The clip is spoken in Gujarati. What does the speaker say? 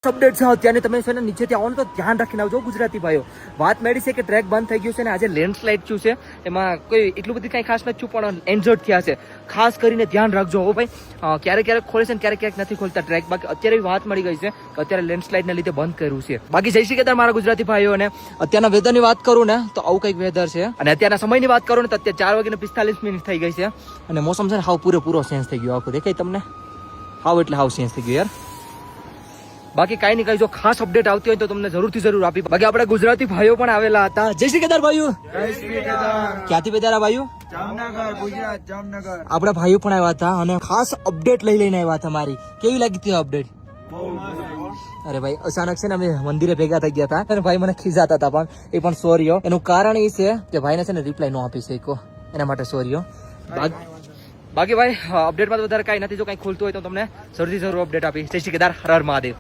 અપડેટ છે અત્યારે તમે છે ને નીચેથી આવો ને તો ધ્યાન રાખીને આવજો ગુજરાતી ભાઈઓ. વાત મળી છે કે ટ્રેક બંધ થઈ ગયું છે ને આજે લેન્ડસ્લાઇડ થયું છે. એમાં કોઈ એટલું બધું કઈ ખાસ નથી પણ એન્જર્ડ થયા છે. ખાસ કરીને ધ્યાન રાખજો હો ભાઈ. ક્યારેક ક્યારેક ખોલે છે ને ક્યારેક નથી ખોલતા ટ્રેક. બાકી અત્યારે વાત મળી ગઈ છે કે અત્યારે લેન્ડસ્લાઇડને લીધે બંધ કર્યું છે. બાકી જય શ્રી કેદાર મારા ગુજરાતી ભાઈઓને. અત્યારના વેધરની વાત કરું ને તો આવું કંઈક વેધર છે. અને અત્યારના સમયની વાત કરું ને તો અત્યારે 4:45 થઈ ગઈ છે. અને મોસમ છે ને હાવ પૂરેપૂરો ચેન્જ થઈ ગયો. આખું દેખાય તમને? હાવ એટલે હાવ ચેન્જ થઈ ગયું યાર. બાકી કઈ નહીં, કઈ જો ખાસ અપડેટ આવતી હોય તો તમને જરૂર આપી. બાકી આપણે ગુજરાતી ભાઈઓ પણ આવેલા હતા. જય શ્રી કેદાર ભાઈઓ. ક્યાંથી બેદારા ભાઈઓ? જામનગર, ગુજરાત, જામનગર. આપણા ભાઈઓ પણ આવ્યા હતા અને ખાસ અપડેટ લઈને આવ્યા હતા. મારી કેવી લાગી હતી અપડેટ? અરે ભાઈ અચાનક છે ને અમે મંદિરે ભેગા થઈ ગયા હતા અને ભાઈ મને ખીજાતા હતા પણ એ પણ સોરીઓ. એનું કારણ એ છે કે ભાઈને છે ને રિપ્લાય ન આપી શક્યો, એના માટે સોરીઓ. બાકી ભાઈ અપડેટમાં તો વધારે કઈ નથી. જો કઈ ખોલતું હોય તો તમને જરૂર અપડેટ આપી. જય શ્રી કેદાર, હર હર મહાદેવ.